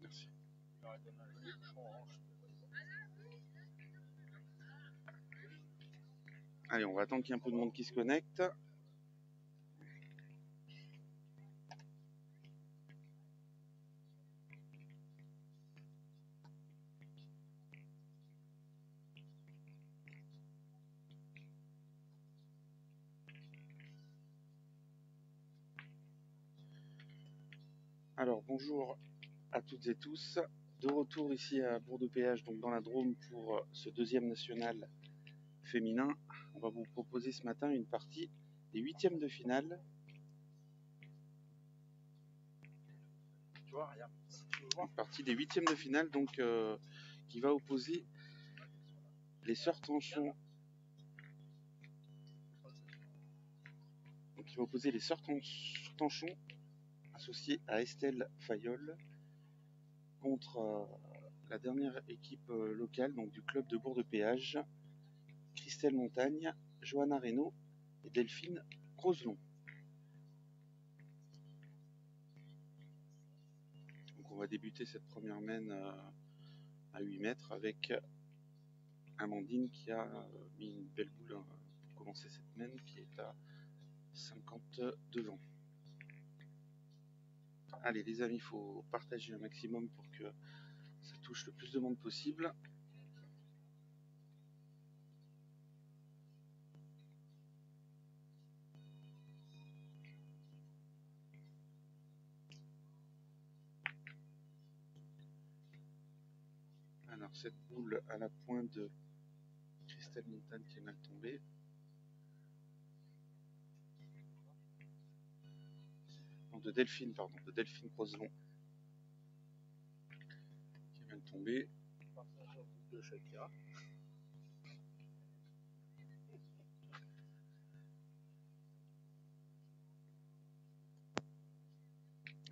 Merci. Allez, on va attendre qu'il y ait un peu de monde qui se connecte. Alors, bonjour à toutes et tous. De retour ici à Bourg-de-Péage, donc dans la Drôme, pour ce deuxième national féminin. On va vous proposer ce matin une partie des huitièmes de finale. Une partie des huitièmes de finale, donc qui va opposer les sœurs Tanchon. Donc, qui va opposer les sœurs Tanchon associées à Estelle Fayolle contre la dernière équipe locale, donc du club de Bourg-de-Péage, Christelle Montagne, Johanna Reynaud et Delphine Crozelon. Donc on va débuter cette première mène à 8 mètres avec Amandine qui a mis une belle boule pour commencer cette mène, qui est à 52 ans. Allez les amis, il faut partager un maximum pour que ça touche le plus de monde possible. Alors cette boule à la pointe de Christelle Montagne qui est mal tombée. Non, de Delphine Crozelon qui est mal tombée. De Shakira.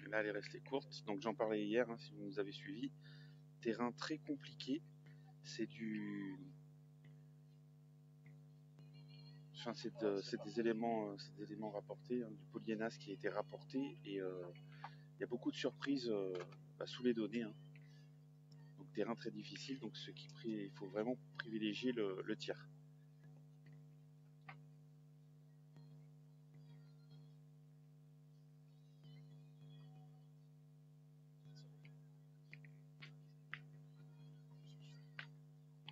Et là elle est restée courte, donc j'en parlais hier si vous nous avez suivis. Terrain très compliqué, c'est du... Enfin, c'est des éléments rapportés, du polyénas qui a été rapporté, et il y a beaucoup de surprises sous les données. Donc terrain très difficile, donc il faut vraiment privilégier le tir.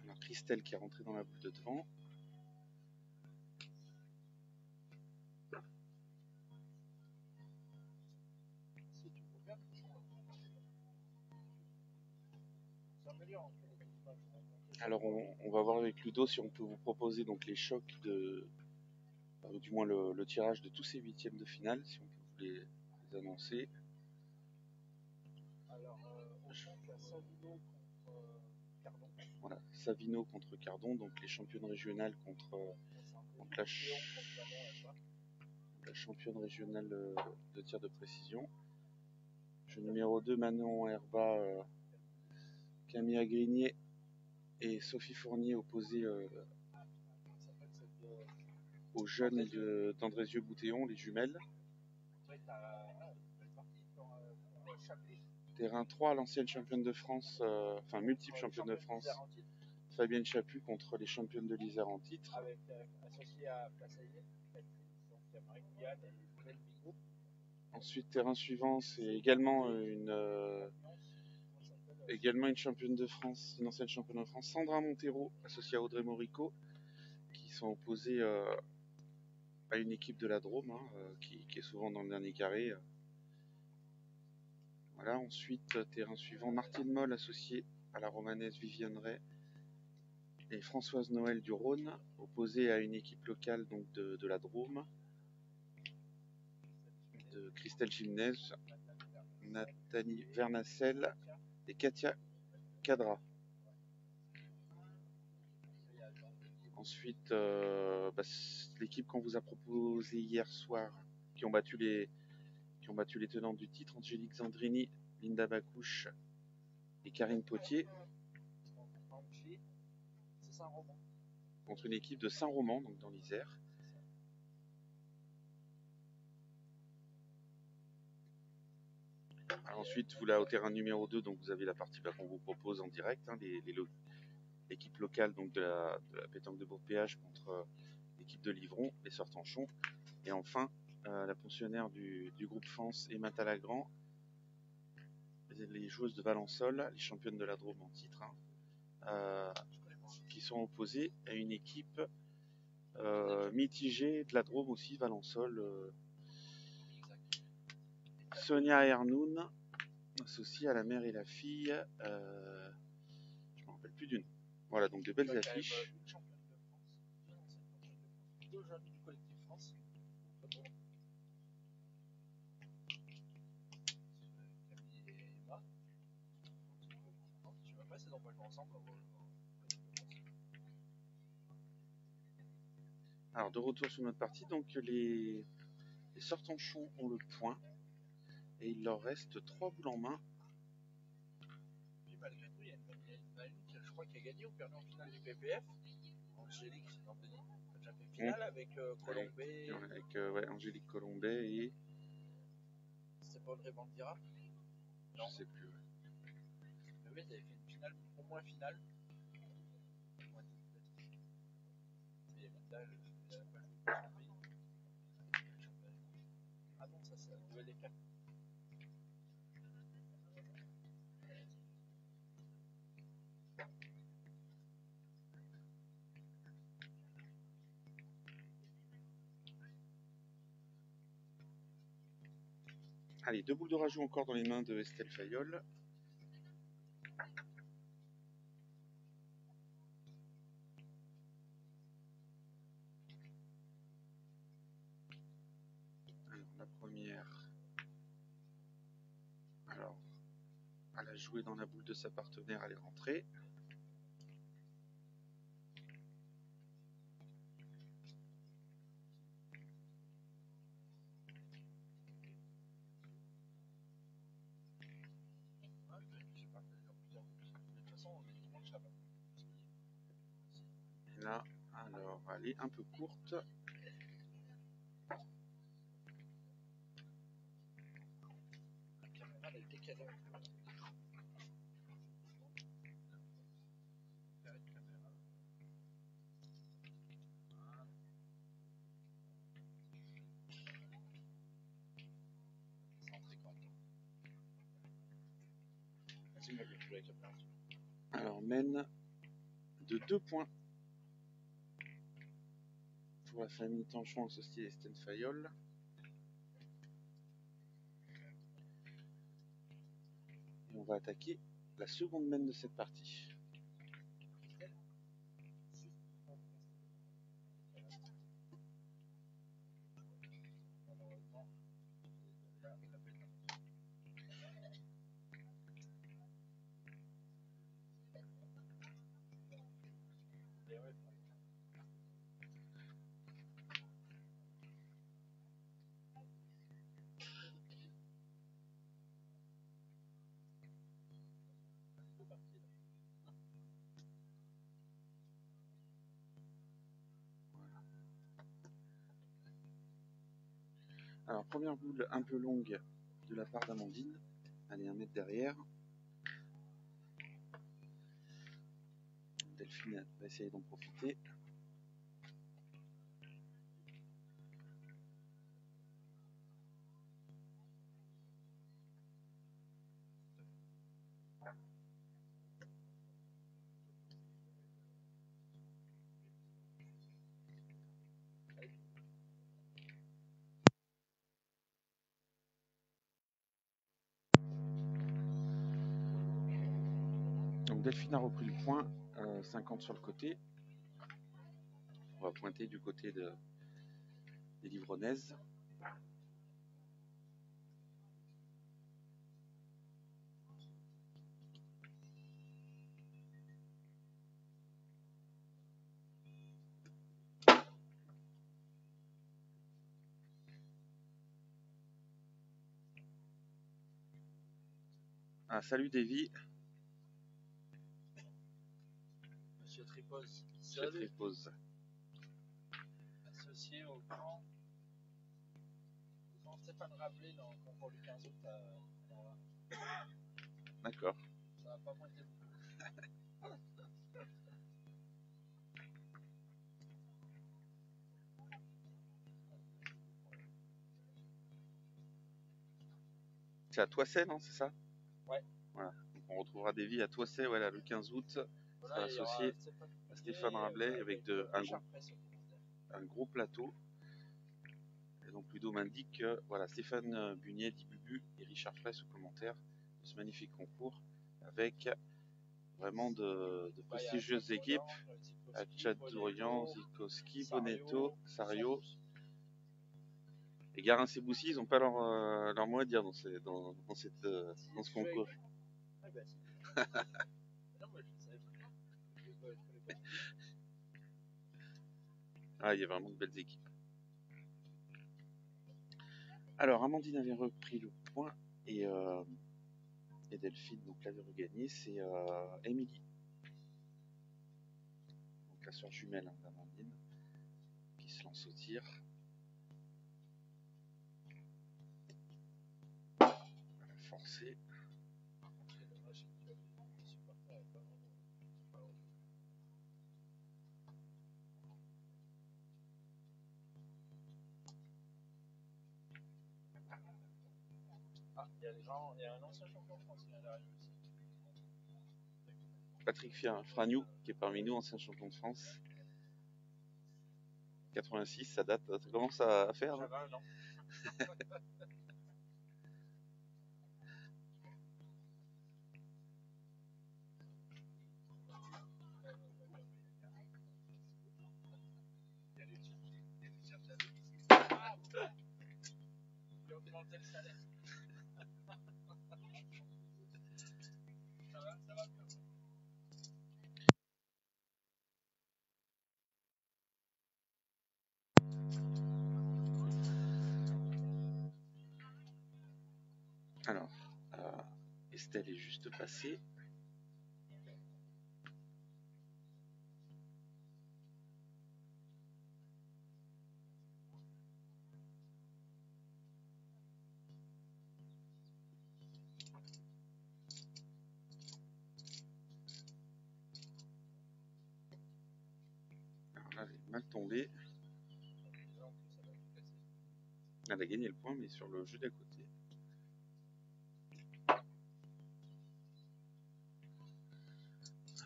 Alors Christelle qui est rentrée dans la boule de devant. Alors on va voir avec Ludo si on peut vous proposer donc les chocs du moins le tirage de tous ces huitièmes de finale, si on peut vous les annoncer. Alors on sent qu'il y a Savino contre Cardon. Voilà, Savino contre Cardon, donc les championnes régionales contre la championne régionale de tir de précision. Jeu numéro 2, Manon Herba, Camille Grignier et Sophie Fournier opposées aux jeunes d'Andrézieux-Boutéon, les jumelles. Terrain 3, l'ancienne championne de France, multiple championne de France, Fabienne Chaput contre les championnes de l'Isère en titre. Associé à Plaçaillet, donc il y a Marie-Guyane et Lionel Bigot. Ensuite, terrain suivant, c'est également une championne de France, une ancienne championne de France, Sandra Montero, associée à Audrey Morico, qui sont opposées à une équipe de la Drôme, qui est souvent dans le dernier carré. Voilà, ensuite, terrain suivant, Martine Moll, associée à la romanaise Viviane Ray, et Françoise Noël du Rhône, opposée à une équipe locale donc de la Drôme, de Christelle Gimnez, Nathalie Vernacel et Katia Cadra. Ensuite, l'équipe qu'on vous a proposée hier soir, qui ont battu les tenants du titre, Angélique Zandrini, Linda Bacouche et Karine Potier, contre une équipe de Saint-Roman, donc dans l'Isère. Alors Ensuite, vous là au terrain numéro 2, donc vous avez la partie qu'on vous propose en direct, hein, l'équipe locale donc de la pétanque de Bourg-Péage contre l'équipe de Livron, les Sortanchons. Et enfin, la pensionnaire du groupe France et Matalagrand, les joueuses de Valençol, les championnes de la Drôme en titre, hein, qui sont opposées à une équipe mitigée de la Drôme aussi, Valençol. Sonia Ernoun, associée à la mère et la fille, je ne me rappelle plus du nom. Voilà, donc de belles affiches. Une championne de France, deux anciennes championnes de France, deux jeunes du collectif France. Camille et Emma. Je sais même pas si elles ont pas joué ensemble. Alors de retour sur notre partie, donc les Sortanchons ont le point et il leur reste 3 boules en main. Puis malgré tout, il y a une qui, je crois, qui a gagné ou perdu en finale du PPF. Angélique, Anthony, a déjà fait finale avec Colombet. Avec ouais, Angélique Colombet et. C'est pas Audrey Bandira? Non. Je sais plus. Ouais. Mais oui, ils avaient fait une finale, au moins finale. Et là, ah non, ça c'est la nouvelle écart. Allez, 2 boules de rajout encore dans les mains de Estelle Fayolle. Alors, la première. Alors, elle a joué dans la boule de sa partenaire, elle est rentrée. Et là, alors, elle est un peu courte. La caméra, elle est décalée. Alors, mène de 2 points pour la famille Tanchon associée à Estelle Fayolle. Et on va attaquer la seconde mène de cette partie. Alors, première boule un peu longue de la part d'Amandine. Elle est 1 mètre derrière. Delphine va essayer d'en profiter. Donc Delphine a repris le point, 50 sur le côté. On va pointer du côté des Livronnaises. Ah, salut Davy. Monsieur Tripose. Monsieur Tripose. Associé au grand Stéphane Rabelais dans le concours du 15 août à D'accord. Ça va pas pointer beaucoup. C'est à Toissay, non? C'est ça? Ouais. Voilà. Donc on retrouvera Davy à Toissay, voilà, le 15 août. Voilà, il y aura Associé à Stéphane Rabelais avec un gros plateau. Et donc Ludo m'indique que voilà, Stéphane Bunier dit Bubu et Richard Fraisse au commentaire de ce magnifique concours avec vraiment de prestigieuses équipes. Tchad-Dorian, Zikowski, Bonetto, Sario. Et Garin-Seboussi, ils n'ont pas leur mot à dire dans ce concours. Ah, il y a vraiment de belles équipes. Alors, Amandine avait repris le point et Delphine donc l'avait regagné. C'est Émilie, donc la sœur jumelle d'Amandine, qui se lance au tir. Elle a forcé. Ah, il y a un ancien champion de France qui vient d'arriver aussi. Patrick Fragnou, qui est parmi nous, ancien champion de France. 86, ça date, ça commence à faire. Ça va, non? J'ai augmenté le salaire. Ça va mieux. Alors, Estelle est juste passée. Alors là, elle est mal tombée. Elle a gagné le point, mais sur le jeu d'à côté.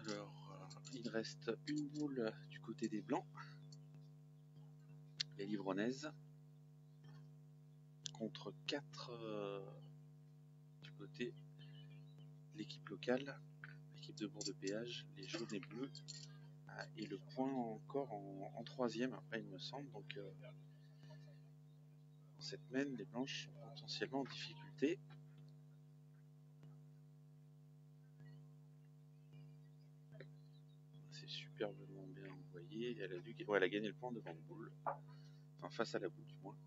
Alors, il reste une boule du côté des Blancs, les Livronnaises, contre 4 du côté de l'équipe locale, l'équipe de Bourg-de-Péage, les jaunes et bleus, et le point encore en troisième, après il me semble. Donc, dans cette mène, les Blanches sont potentiellement en difficulté. C'est superbement bien envoyé. Elle a gagné le point devant le boule. Enfin, face à la boule, du moins.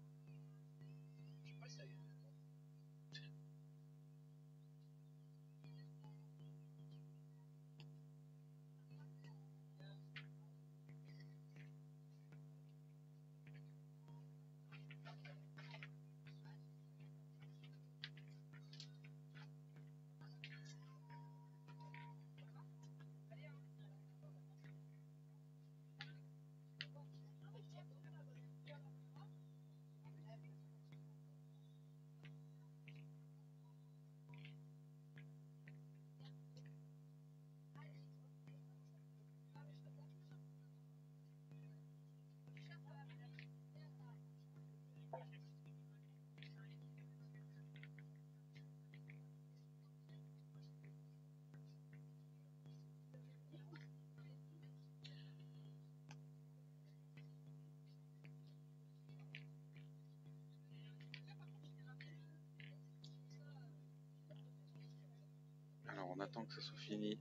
Alors on attend que ça soit fini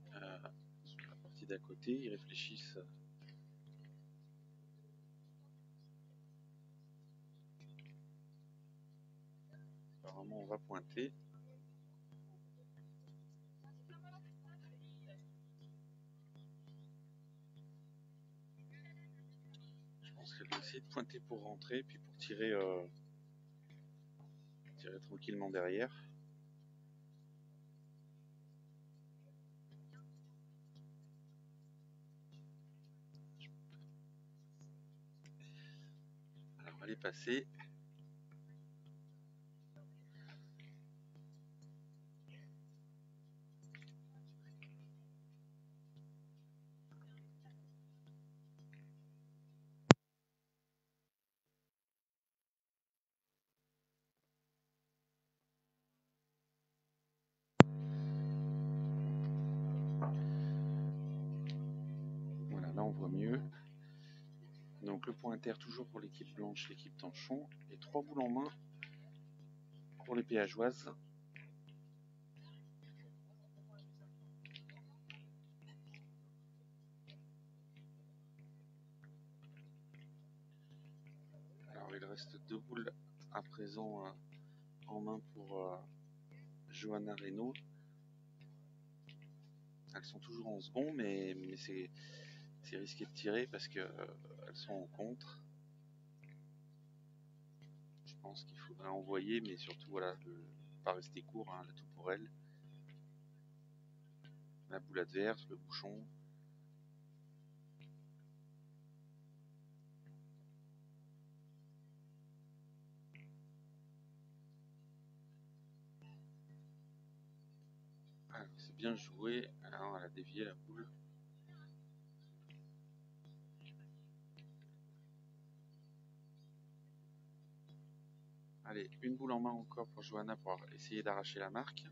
sur la partie d'à côté, ils réfléchissent. Apparemment on va pointer. Je pense qu'elle va essayer de pointer pour rentrer, puis pour tirer tranquillement derrière. passé. Voilà, là on voit mieux. Donc le point inter toujours pour l'équipe blanche, l'équipe Tanchon, et 3 boules en main pour les péageoises. Alors il reste 2 boules à présent en main pour Johanna Reynaud. Elles sont toujours en second, mais c'est risqué de tirer parce qu'elles sont en contre. Je pense qu'il faudrait envoyer, mais surtout voilà, pas rester court, hein, tout pour elle. La boule adverse, le bouchon. Ah, c'est bien joué. Alors elle a dévié la boule. Allez, une boule en main encore pour Johanna pour essayer d'arracher la marque.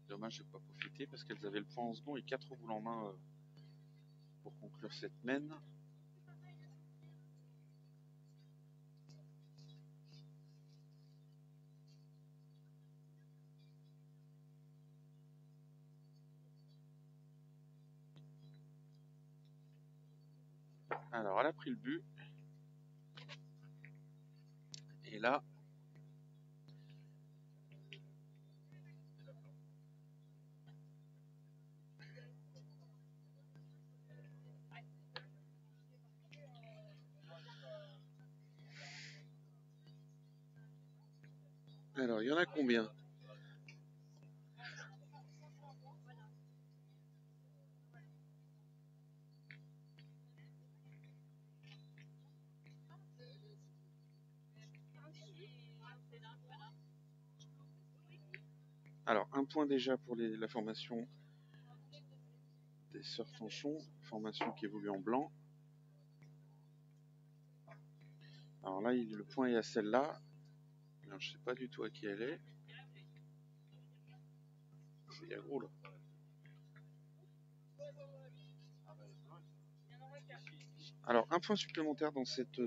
Dommage, je n'ai pas profité parce qu'elles avaient le point en second et 4 boules en main pour conclure cette mène. Alors, elle a pris le but. Et là, alors il y en a combien? Alors, un point déjà pour la formation des sœurs Tanchon, formation qui évolue en blanc. Alors là, le point est à celle-là. Alors, je sais pas du tout à qui elle est. C'est gros là. Alors, un point supplémentaire dans cette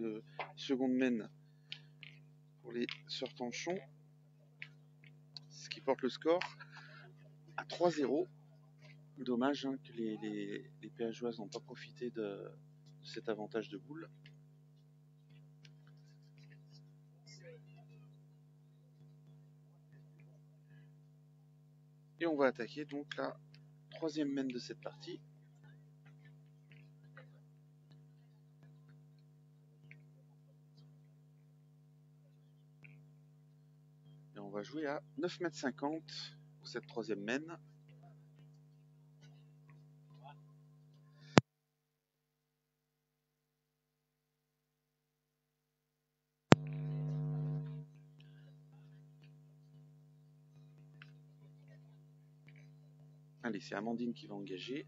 seconde mène pour les sœurs Tanchon, ce qui porte le score à 3-0. Dommage hein, que les péageoises n'ont pas profité de cet avantage de boule. Et on va attaquer donc la troisième mène de cette partie. Et on va jouer à 9,50 m pour cette troisième mène. Allez, c'est Amandine qui va engager.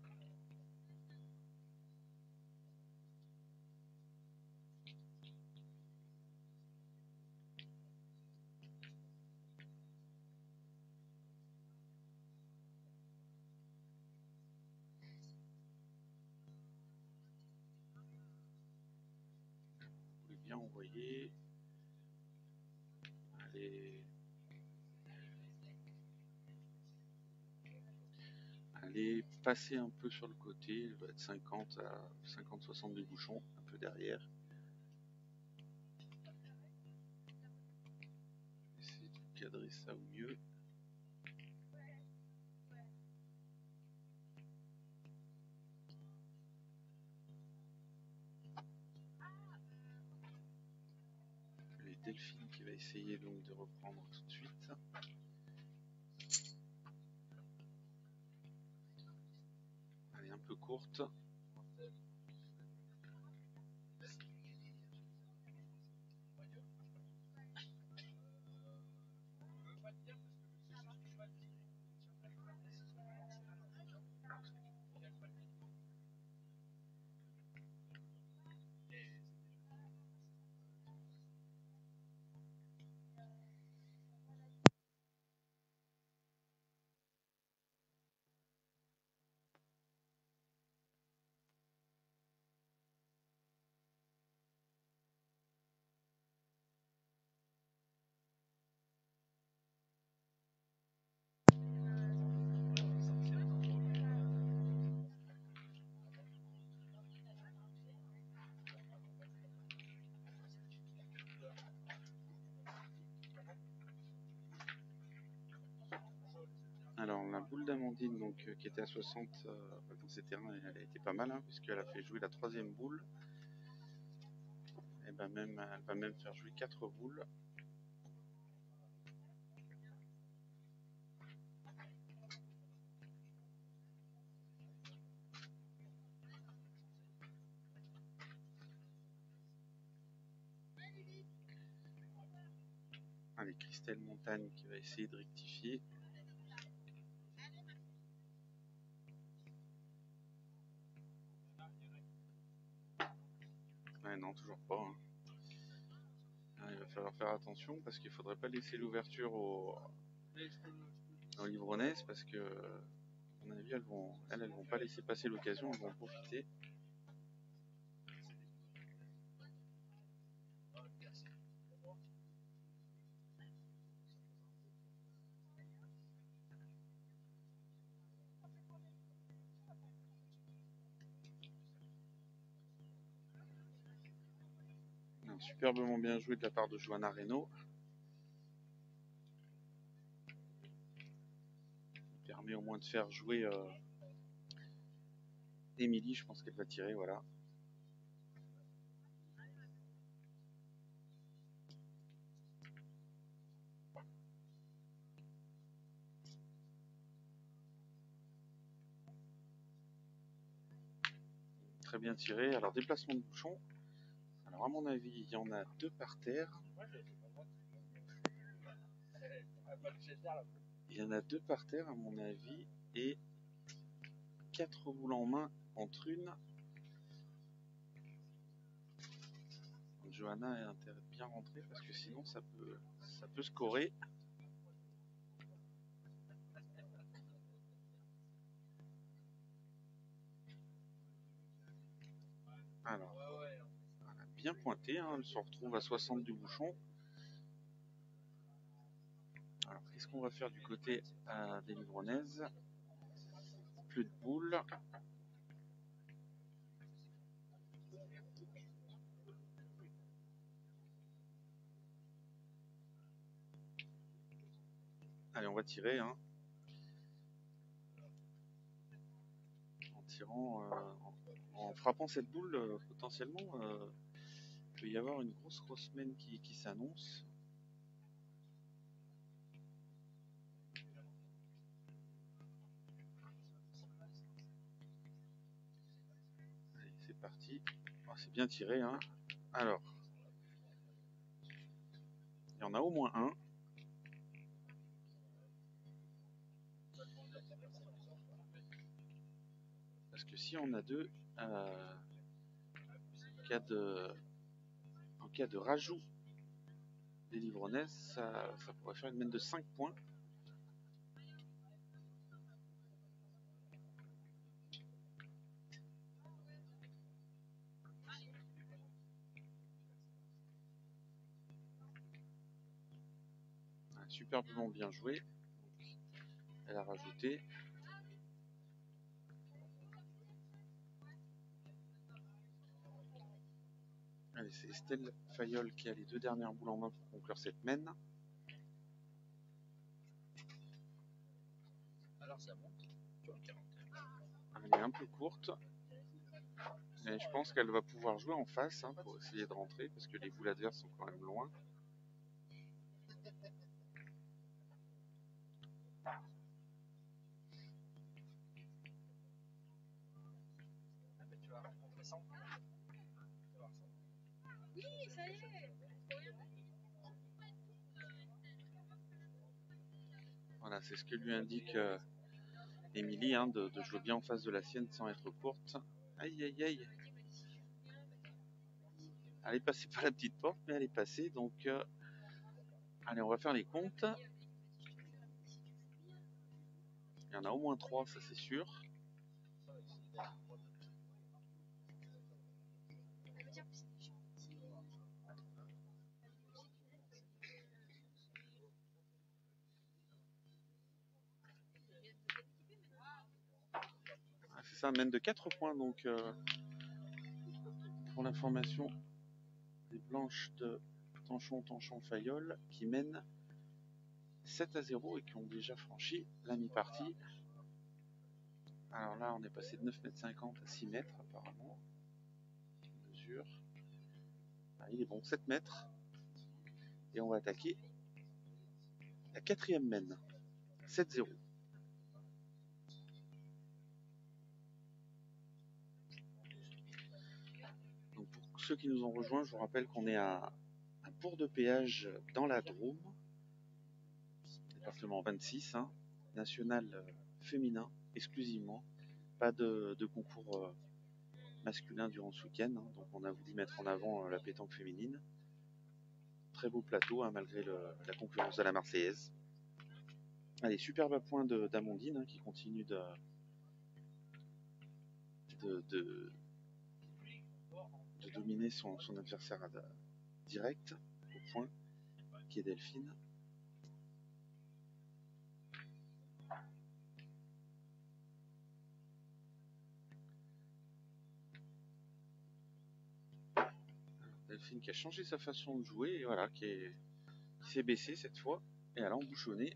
Vous pouvez bien envoyer. Allez. Allez, passer un peu sur le côté. Il va être 50-60 du bouchon, un peu derrière. Essayer de cadrer ça au mieux. Les Delphine qui va essayer donc de reprendre tout de suite. Allez, un peu courte. Alors la boule d'Amandine donc qui était à 60 dans ces terrains, elle a été pas mal hein, puisqu'elle a fait jouer la troisième boule. Et ben même, elle va même faire jouer 4 boules. Allez, Christelle Montagne qui va essayer de rectifier. Ouais, non, toujours pas. Hein. Ah, il va falloir faire attention parce qu'il faudrait pas laisser l'ouverture aux Livronnaises parce que, à mon avis, elles vont pas laisser passer l'occasion, elles vont en profiter. Superbement bien joué de la part de Johanna Reynaud. Ça permet au moins de faire jouer Émilie, je pense qu'elle va tirer, voilà. Très bien tiré. Alors déplacement de bouchon. Alors à mon avis, il y en a 2 par terre. Il y en a 2 par terre à mon avis et 4 boules en main entre une. Johanna a intérêt de bien rentrer parce que sinon ça peut scorer. Alors, elle a bien pointé, hein, elle se retrouve à 60 du bouchon. Alors, qu'est-ce qu'on va faire du côté des Livronnaises? Plus de boules. Allez, on va tirer. Hein. En tirant, en frappant cette boule, potentiellement, il peut y avoir une grosse semaine qui s'annonce. Allez, c'est parti. Oh, c'est bien tiré. Hein. Alors, il y en a au moins un. Parce que si on a 2, en cas de rajout des Livronnaises, ça pourrait faire une mène de 5 points. Superbement bien joué. Elle a rajouté. Allez, c'est Estelle Fayol qui a les 2 dernières boules en main pour conclure cette mène. Alors ça monte sur le 41. Elle est un peu courte. Mais je pense qu'elle va pouvoir jouer en face hein, pour essayer de rentrer parce que les boules adverses sont quand même loin. Oui, ça y est. Voilà, c'est ce que lui indique Émilie, hein, de jouer bien en face de la sienne sans être courte. Aïe aïe aïe. Elle est passée par la petite porte, mais elle est passée. Donc, allez, on va faire les comptes. Il y en a au moins 3, ça c'est sûr. Ah, c'est ça, mène de 4 points. Donc, pour l'information, les blanches de Tanchon Fayol qui mènent 7-0 et qui ont déjà franchi la mi-partie. Alors là, on est passé de 9,50 m à 6 mètres apparemment. Mesure. Ah, il est bon, 7 mètres. Et on va attaquer la 4e mène. 7-0. Donc pour ceux qui nous ont rejoints, je vous rappelle qu'on est à Bourg de Péage dans la Drôme, département 26, hein, national féminin exclusivement. Pas de concours masculin durant ce week-end, hein, donc on a voulu mettre en avant la pétanque féminine. Très beau plateau, hein, malgré la concurrence de la Marseillaise. Allez, superbe à point d'Amandine, hein, qui continue de dominer son adversaire direct au point, qui est Delphine. Delphine qui a changé sa façon de jouer et voilà, qui s'est baissée cette fois et elle a embouchonné.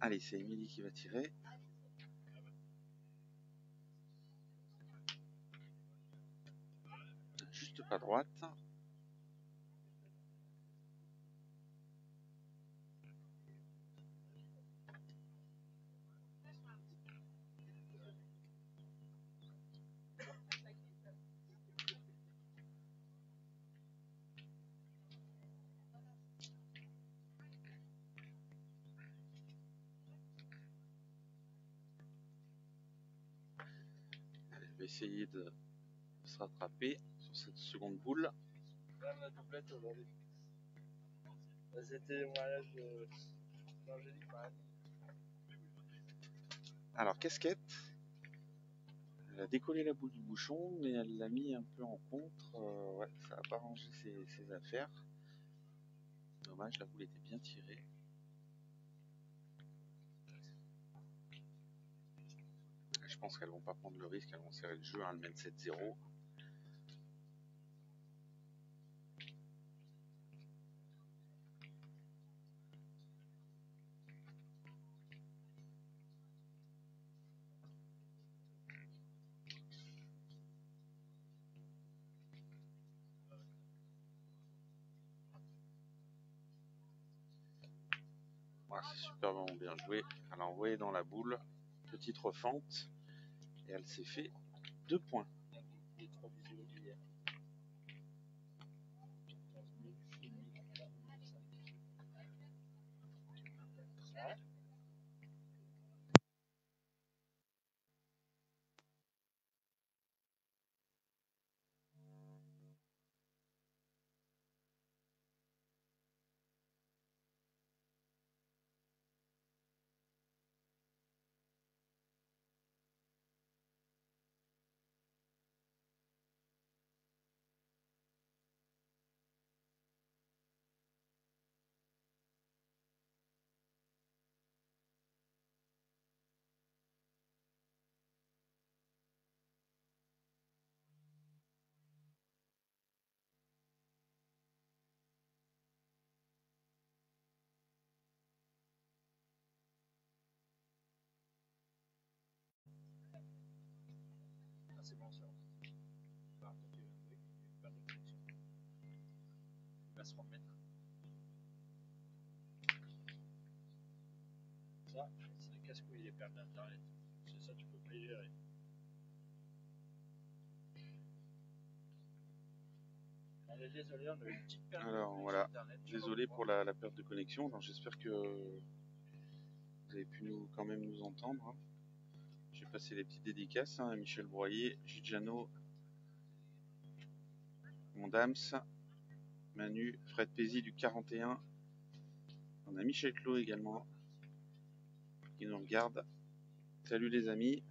Allez, c'est Émilie qui va tirer. Juste pas droite. Elle va essayer de se rattraper sur cette seconde boule. Même la doublette aujourd'hui. C'était au mariage d'Angélique. Alors, casquette. Elle a décollé la boule du bouchon, mais elle l'a mis un peu en contre. Ouais, ça n'a pas rangé ses affaires. Dommage, la boule était bien tirée. Je pense qu'elles vont pas prendre le risque, elles vont serrer le jeu, hein, elles mènent 7-0. Voilà, c'est superbement bien joué. Elle a envoyé dans la boule, petite refente, et elle s'est fait 2 points. C'est bon, ça. Il va se remettre. Ça, c'est le casse-couille, il est perdu d'internet. C'est ça, tu peux pas y gérer. On est désolé, on a eu une petite perte Alors de voilà, internet. désolé pour la perte de connexion. J'espère que vous avez pu quand même nous entendre. Hein. J'ai passé les petites dédicaces à Michel Broyer, Gigiano, Mondams, Manu, Fred Pézy du 41. On a Michel Clos également qui nous regarde. Salut les amis.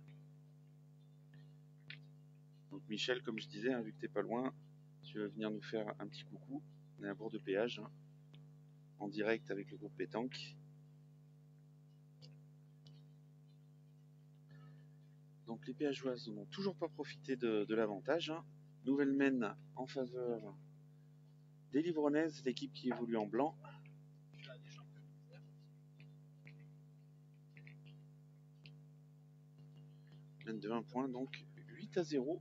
Donc Michel, comme je disais, hein, vu que t'es pas loin, tu vas venir nous faire un petit coucou. On est à Bourg-de-Péage, hein, en direct avec le groupe Pétanque. Donc les péageoises n'ont toujours pas profité de l'avantage. Hein. Nouvelle mène en faveur des Livronnaises, l'équipe qui évolue en blanc. Mène de 1 point, donc 8-0.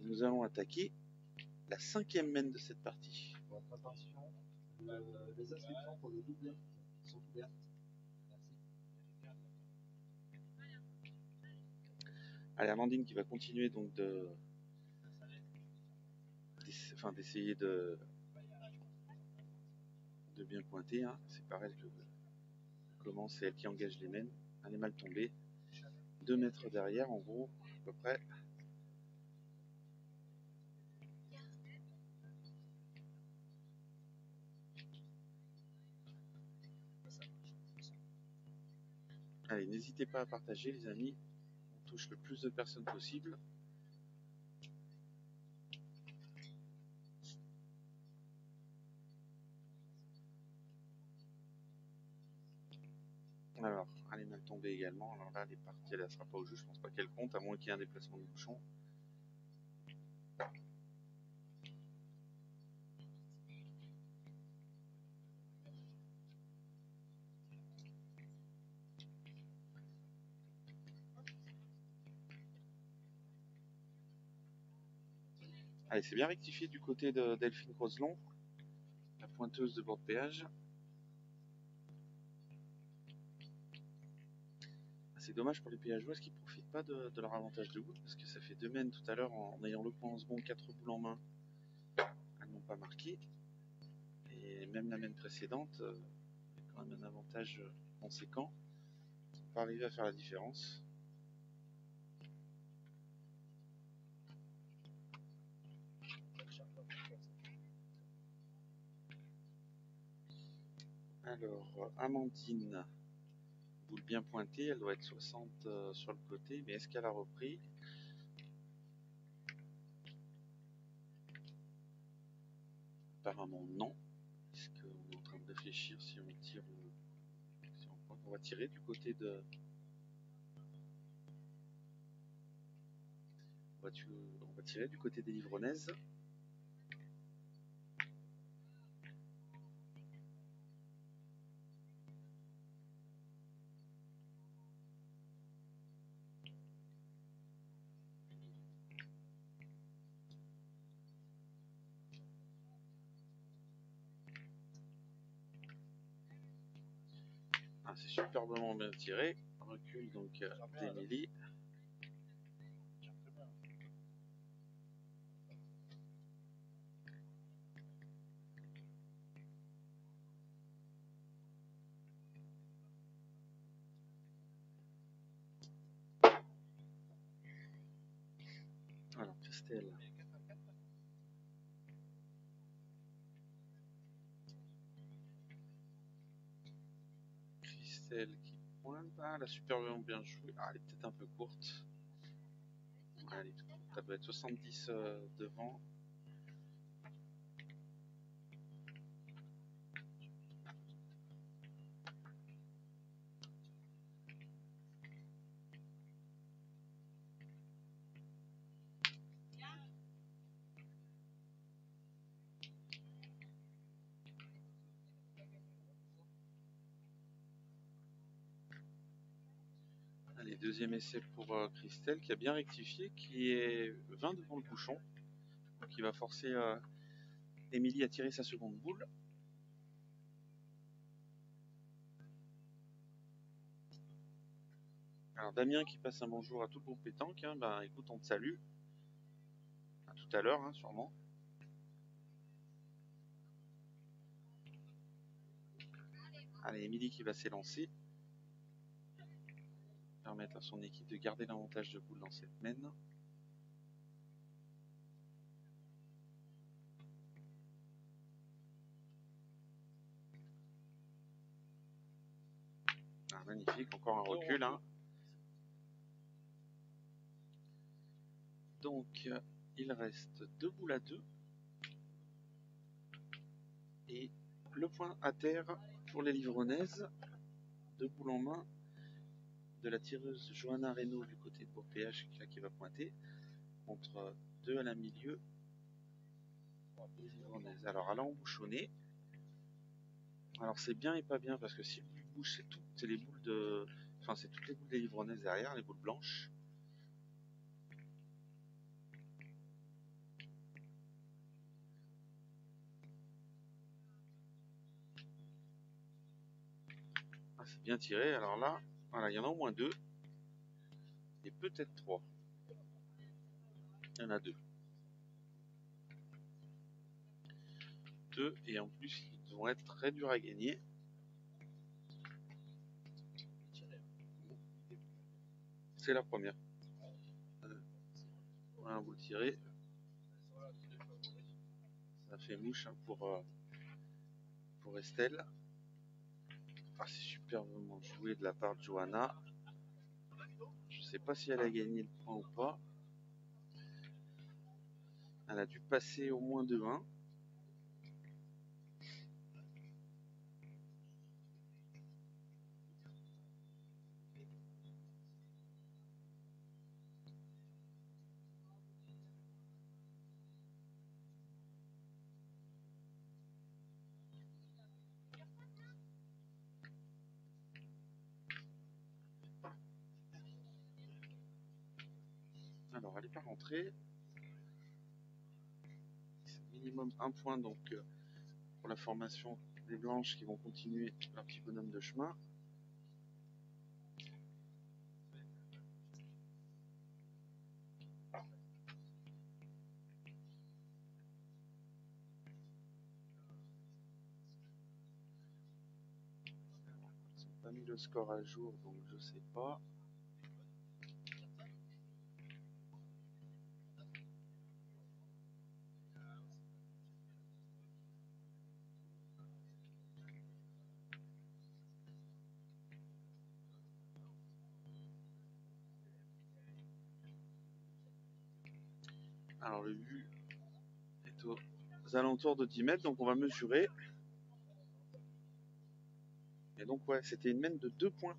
Nous allons attaquer la 5e mène de cette partie. Votre attention, les inscriptions pour le double sont ouvertes. Merci. Allez, Amandine qui va continuer donc d'essayer de bien pointer. Hein. C'est par elle que commence, c'est elle qui engage les mènes. Elle est mal tombée. 2 mètres derrière, en gros, à peu près. Allez, n'hésitez pas à partager, les amis. On touche le plus de personnes possible. Alors, elle est mal tombée également. Alors là, elle est partie, elle ne sera pas au jeu. Je pense pas qu'elle compte, à moins qu'il y ait un déplacement de bouchon. Allez, c'est bien rectifié du côté de Delphine Crozelon, la pointeuse de Bourg-de-Péage. C'est dommage pour les péageoises qui ne profitent pas de leur avantage de boule, parce que ça fait 2 mènes tout à l'heure en ayant le point en second, 4 boules en main. Elles n'ont pas marqué. Et même la mène précédente, il y a quand même un avantage conséquent. Ils n'ont pas arrivé à faire la différence. Alors, Amandine, boule bien pointée, elle doit être 60 sur le côté, mais est-ce qu'elle a repris? Apparemment non, puisqu'on est en train de réfléchir si on tire ou si on pointe. On va tirer du côté de... On va tirer du côté des Livronnaises. Ah, c'est superbement bien tiré. Recul donc d'Emilie. Alors, Christelle. Christelle qui pointe. Ah, elle a superbement bien joué. Ah, elle est peut-être un peu courte. Allez, ça doit être 70 devant. Allez, deuxième essai pour Christelle qui a bien rectifié, qui est 20 devant le bouchon. Donc il va forcer Émilie à tirer sa seconde boule. Alors Damien qui passe un bonjour à tout le groupe pétanque, hein, ben écoute, on te salue. À tout à l'heure, hein, sûrement. Allez, Émilie qui va s'élancer. Permettre à son équipe de garder l'avantage de boule dans cette mène. Ah, magnifique, encore un recul. Hein. Donc, il reste 2 boules à 2. Et le point à terre pour les Livronnaises. 2 boules en main de la tireuse Johanna Reynaud du côté de Bourg-Péage qui va pointer. Contre 2 à la milieu. Les Livronnaises. Alors, à l'embouchonner. Alors, c'est bien et pas bien parce que si le but bouge, c'est les boules de. Enfin, c'est toutes les boules des Livronnaises derrière, les boules blanches. Ah, c'est bien tiré. Alors là, voilà, il y en a au moins 2. Et peut-être 3. Il y en a 2. 2 et en plus, ils vont être très durs à gagner. C'est la première. Voilà, vous le tirez. Ça fait mouche hein, pour Estelle. Ah, c'est superbement joué de la part de Johanna. Je sais pas si elle a gagné le point ou pas. Elle a dû passer au moins de 1. Alors, elle n'est pas rentrée. C'est minimum 1 point donc pour la formation des blanches qui vont continuer leur petit bonhomme de chemin. Ils n'ont pas mis le score à jour donc je sais pas. Alors le but est aux alentours de 10 mètres, donc on va mesurer. Et donc ouais, c'était une mène de 2 points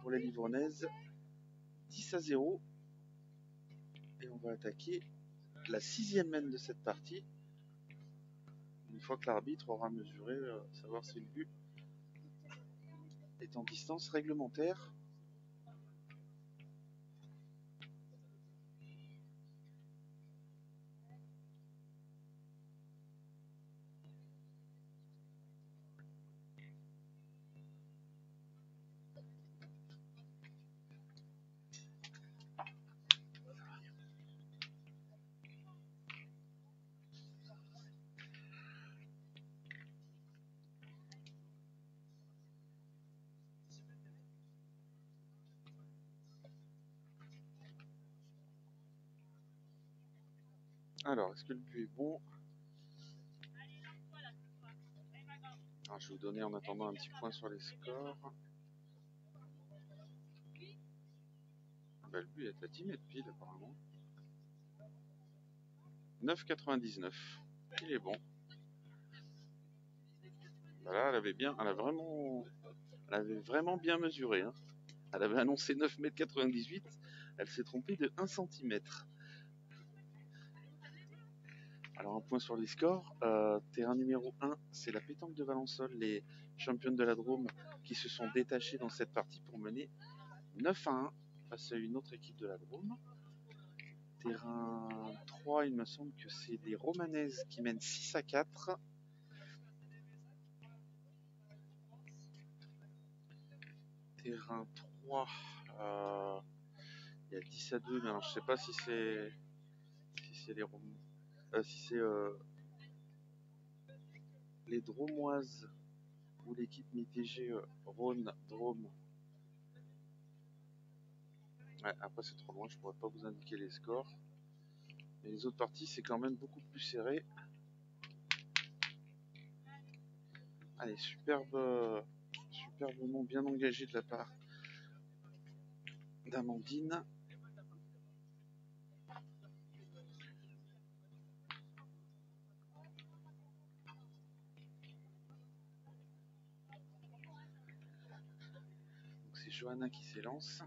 pour les Livronnaises. 10 à 0. Et on va attaquer la 6e mène de cette partie. Une fois que l'arbitre aura mesuré, savoir si le but est en distance réglementaire. Alors, est-ce que le but est bon? Alors, je vais vous donner en attendant un petit point sur les scores. Ah bah, le but est à 10 mètres pile apparemment. 9,99. Il est bon. Voilà, elle avait vraiment bien mesuré. Hein. Elle avait annoncé 9,98 m. Elle s'est trompée de 1 cm. Alors un point sur les scores. Terrain numéro 1, c'est la pétanque de Valençol, les championnes de la Drôme qui se sont détachées dans cette partie pour mener 9 à 1 face à une autre équipe de la Drôme. Terrain 3, il me semble que c'est les Romanaises qui mènent 6 à 4. Terrain 3. Il y a 10 à 2, mais alors, je sais pas si c'est les si c'est les Dromoises ou l'équipe mitigée Rhône Drôme. Ouais, après c'est trop loin, je pourrais pas vous indiquer les scores. Mais les autres parties c'est quand même beaucoup plus serré. Allez, superbe nom bien engagé de la part d'Amandine. Donc c'est Johanna qui s'élance.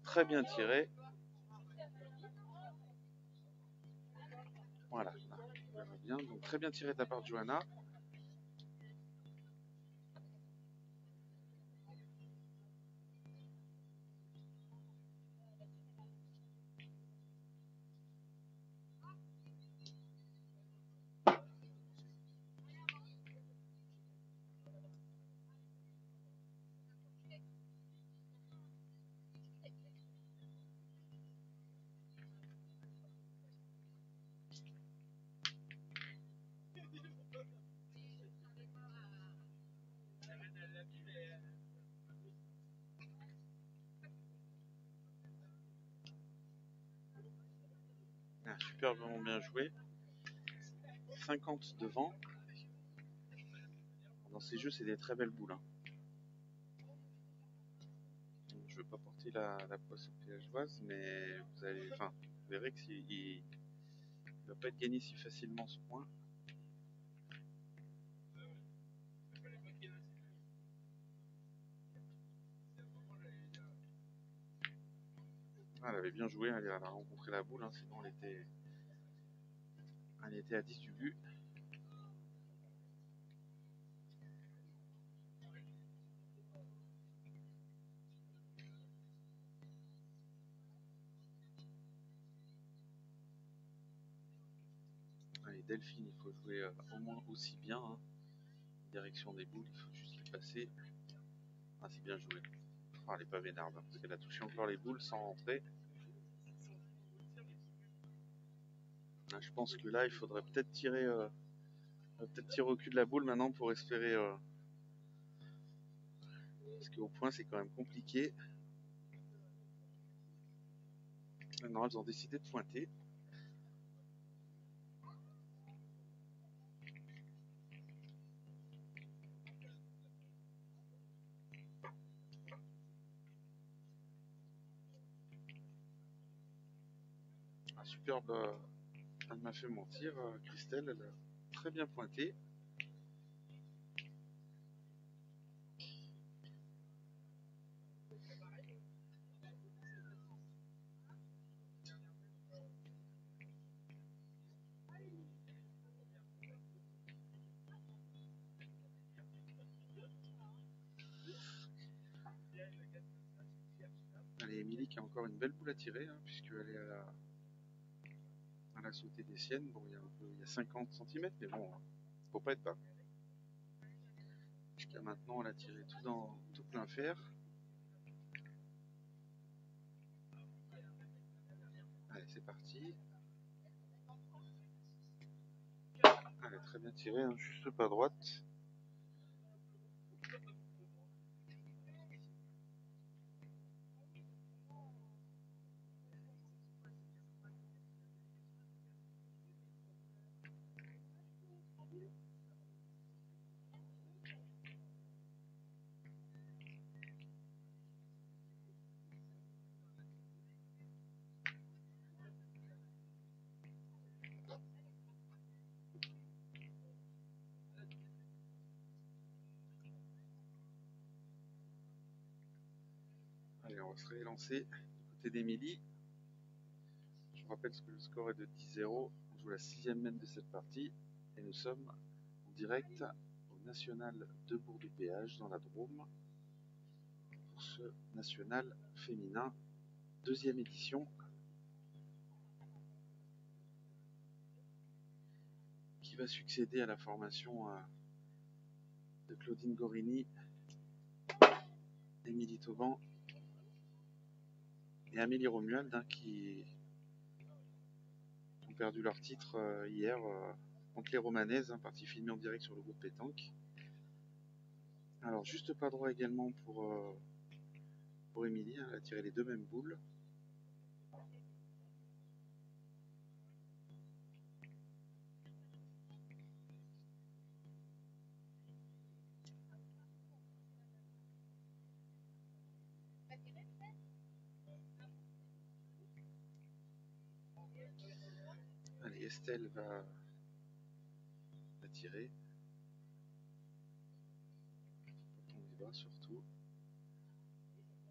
Très bien tiré. Voilà, là, on verra bien. Donc très bien tiré de la part de Johanna. Ah, superbement bien joué. 50 devant. Dans ces jeux, c'est des très belles boules. Hein. Je ne veux pas porter la poisse pillageoise, mais vous verrez qu'il ne va pas être gagné si facilement ce point. Ah, elle avait bien joué, elle a rencontré la boule, hein, sinon elle était à 10 du but. Allez, Delphine, il faut jouer au moins aussi bien. Hein. Direction des boules, il faut juste les passer. Ah, c'est bien joué. Oh, elle est pas vénarde, hein, parce qu'elle a touché encore les boules sans rentrer. Ah, je pense que là, il faudrait peut-être tirer au cul de la boule maintenant pour espérer. Parce qu'au point, c'est quand même compliqué. Maintenant, elles ont décidé de pointer. Ah, superbe. Elle m'a fait mentir, Christelle, elle a très bien pointé. Allez, Émilie qui a encore une belle boule à tirer, hein, puisqu'elle est à la sautée des siennes. Bon, il y a 50 cm, mais bon, faut pas être bas. Jusqu'à maintenant, elle a tiré tout plein fer. Allez, c'est parti. Elle est très bien tirée, hein, juste pas droite. Allez, on va se rélancer du côté d'Émilie. Je vous rappelle que le score est de 10-0. On joue la 6e mène de cette partie et nous sommes en direct au National de Bourg-de-Péage dans la Drôme pour ce national féminin 2e édition qui va succéder à la formation de Claudine Gorini Émilie Tauban et Amélie Romuald qui ont perdu leur titre hier contre les Romanaises, partie filmée en direct sur le groupe Pétanque. Alors juste pas droit également pour Émilie, elle a tiré les deux mêmes boules. Allez, Estelle va tirer. Pas tomber bas surtout.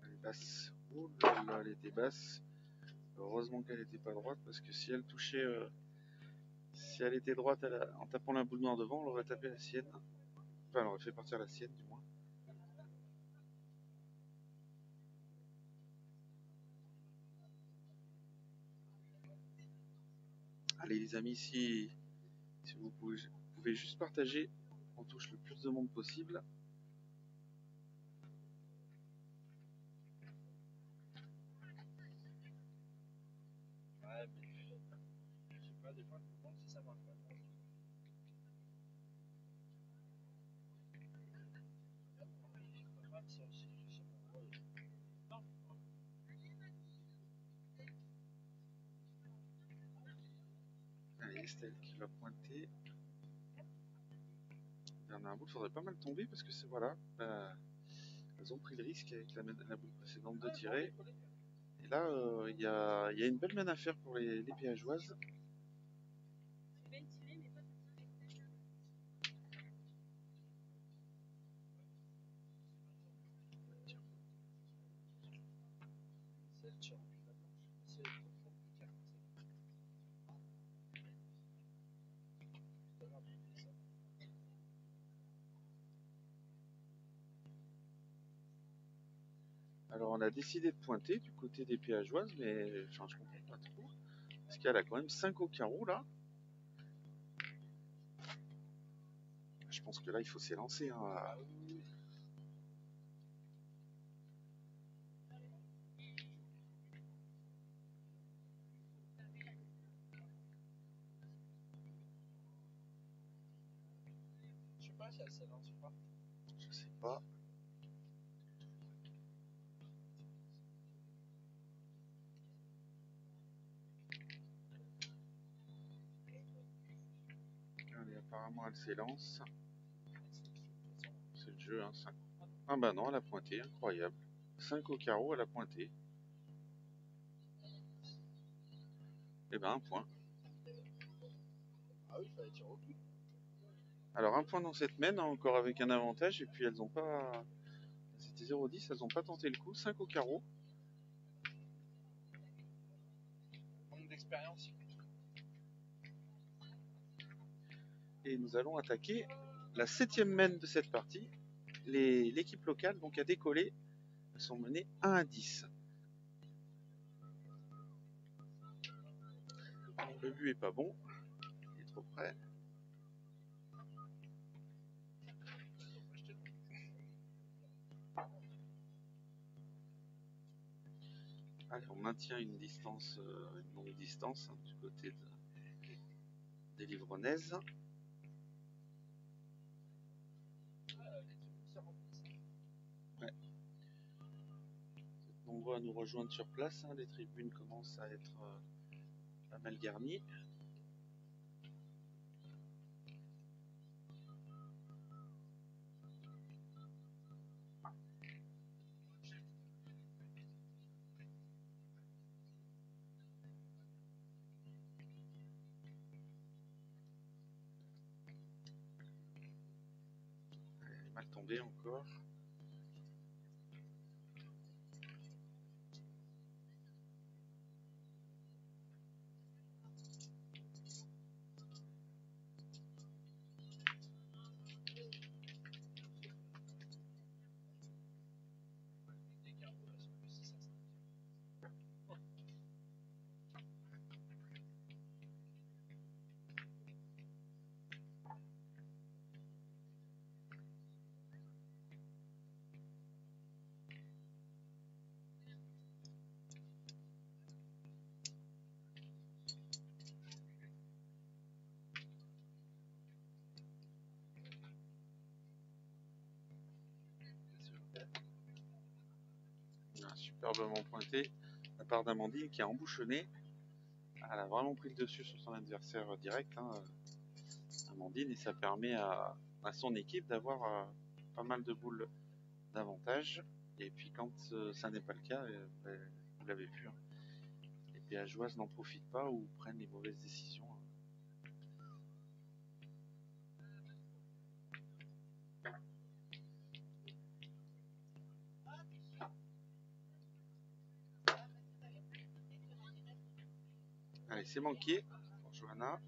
Elle est basse. Oh là là, elle était basse. Heureusement qu'elle n'était pas droite parce que si elle touchait, si elle était droite en tapant la boule noire devant, elle aurait tapé la sienne. Enfin, elle aurait fait partir la sienne du moins. Allez les amis, si vous pouvez juste partager, on touche le plus de monde possible. Ouais, mais je sais pas, des fois, je me demande si ça marche pas. Allez, Estelle qui va pointer. Dernière boule, faudrait pas mal tomber parce que c'est voilà, elles ont pris le risque avec la boule précédente de tirer. Et là, il y a une belle manne à faire pour les péageoises. Alors on a décidé de pointer du côté des péageoises, mais enfin, je comprends pas trop. Parce qu'elle a quand même 5 au carreau là. Je pense que là il faut s'élancer. Hein. Je sais pas si elle s'élance ou pas. Je sais pas. Allez, apparemment elle s'élance. C'est le jeu, hein, 5. Ah bah non, elle a pointé, incroyable. 5 au carreau, elle a pointé. Et ben un point. Ah oui, il fallait tirer au cul. Alors un point dans cette main, encore avec un avantage, et puis elles ont pas... C'était 0,10, elles ont pas tenté le coup, 5 au carreau. Manque d'expérience. Et nous allons attaquer la 7e main de cette partie. L'équipe locale donc a décollé. Elles sont menées 1 à 10. Le but est pas bon. Il est trop près. Allez, on maintient une distance, une longue distance hein, du côté des Livronnaises. Ouais. Vous êtes nombreux à nous rejoindre sur place. Hein. Les tribunes commencent à être pas mal garnies. Elle est mal tombée encore. superbement pointé de la part d'Amandine qui a embouchonné. Elle a vraiment pris le dessus sur son adversaire direct, hein, Amandine, et ça permet à son équipe d'avoir pas mal de boules d'avantage. Et puis quand ça n'est pas le cas, vous l'avez vu, hein, les péageoises n'en profitent pas ou prennent les mauvaises décisions. Allez, c'est manqué pour Johanna.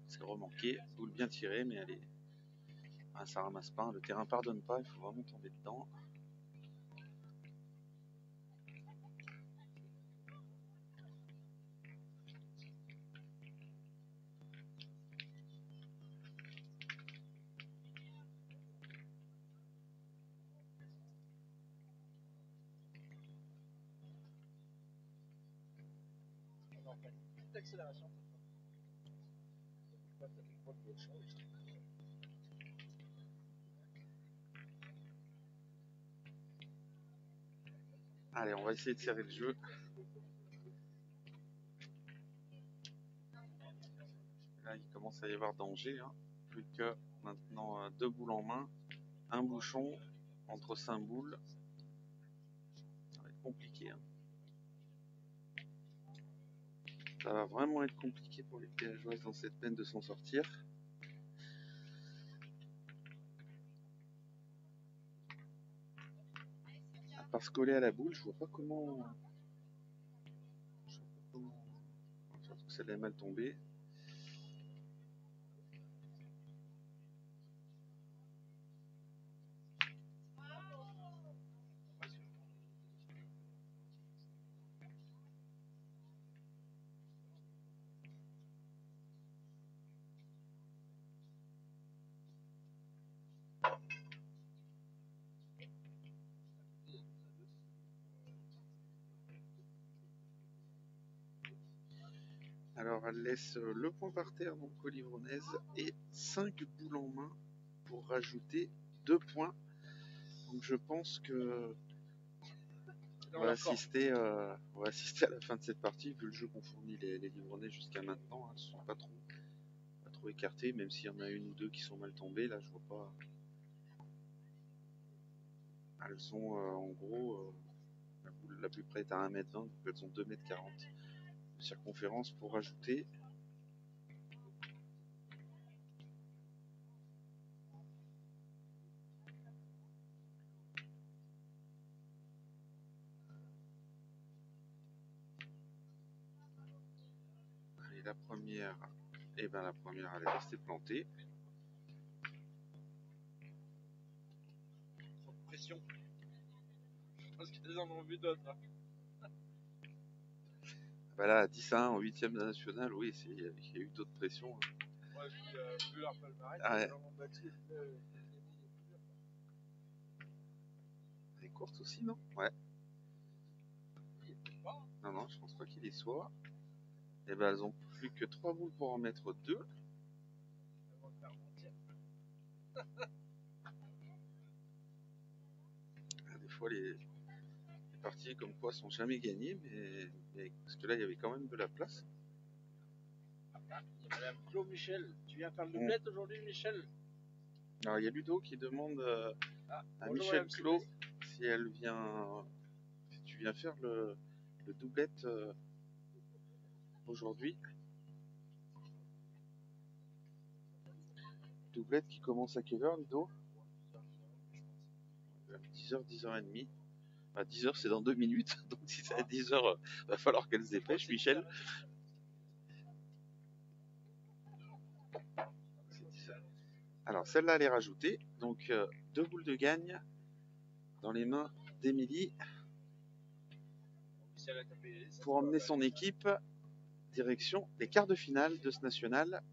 C'est remanqué, boule bien tirée, mais elle est... Ah, ça ramasse pas, le terrain pardonne pas, il faut vraiment tomber dedans. On en fait une petite accélération. Allez, on va essayer de serrer le jeu. Là, il commence à y avoir danger, hein. Plus que maintenant 2 boules en main, un bouchon entre 5 boules. Ça va être compliqué, hein. Ça va vraiment être compliqué pour les péageoises dans cette peine de s'en sortir. À part se coller à la boule, je vois pas comment. Surtout que celle-là est mal tombée. Alors elle laisse le point par terre, donc Olivronnaise, et 5 boules en main pour rajouter 2 points. Donc je pense que on va assister à la fin de cette partie, vu le jeu qu'ont fourni les Livronnais jusqu'à maintenant. Elles ne sont pas trop écartées, même s'il y en a une ou deux qui sont mal tombées. Là, je vois pas. Elles sont en gros, la boule la plus près est à 1,20 m, donc elles ont 2,40 m de circonférence pour rajouter. Allez, la première, et ben la première elle est restée plantée. Sans pression. Parce qu'ils en ont vu d'autres. Hein. Bah là, à 10-1 en 8ème national, oui, il y a eu d'autres pressions. Hein. Ouais, vu leur palmarès, Ah ouais. ils ont battu. Elle est courte aussi, non? Ouais. Non, non, je pense pas qu'il y soit. Et ben elles ont plus que 3 boules pour en mettre 2. Elles vont te faire mentir. Des fois, les parties comme quoi sont jamais gagnées, mais parce que là, il y avait quand même de la place. Il y a Madame Claude Michel. Tu viens faire le doublette aujourd'hui, Michel? Alors, il y a Ludo qui demande à bonjour, Michel Clos si elle vient, si tu viens faire le doublette aujourd'hui. Doublette qui commence à quelle heure, Ludo? 10h, 10h30. À 10h, c'est dans 2 minutes. Donc, si c'est à 10h, va falloir qu'elle se dépêche, Michel. Alors, celle-là, elle est rajoutée. Donc, 2 boules de gagne dans les mains d'Émilie pour emmener son équipe direction les quarts de finale de ce national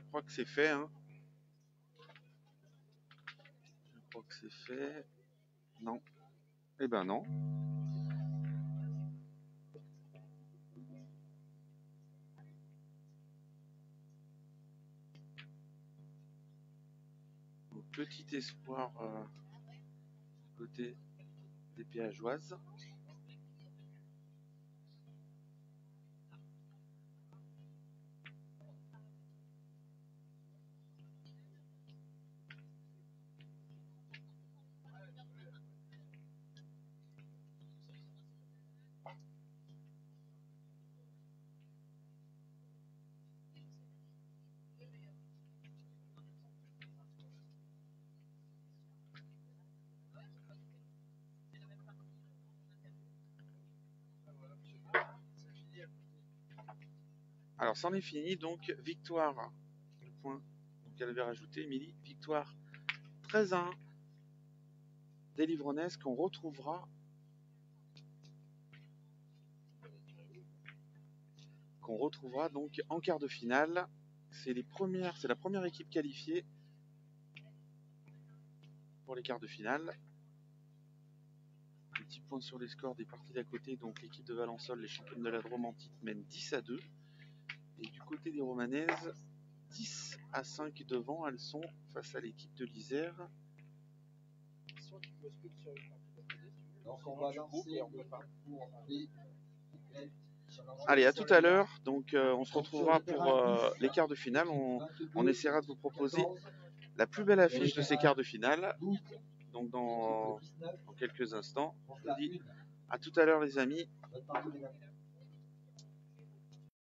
crois que c'est fait. Hein. Je crois que c'est fait. Non. Eh ben non. Donc, petit espoir côté des Péageoises. Alors, c'en est fini. Donc, victoire. Le point qu'elle avait rajouté, Émilie. Victoire 13-1 des Livronaises qu'on retrouvera donc en quart de finale. C'est la première équipe qualifiée pour les quarts de finale. Un petit point sur les scores des parties d'à côté. Donc l'équipe de Valençol, les championnes de la Drôme en titre, mène 10-2. Et du côté des Romanaises, 10-5 devant. Elles sont face à l'équipe de l'Isère. Donc on va lancer le parcours B. Allez, à tout à l'heure. Donc on se retrouvera pour les quarts de finale. On essaiera de vous proposer la plus belle affiche de ces quarts de finale. Donc dans quelques instants. Je vous dis à tout à l'heure les amis.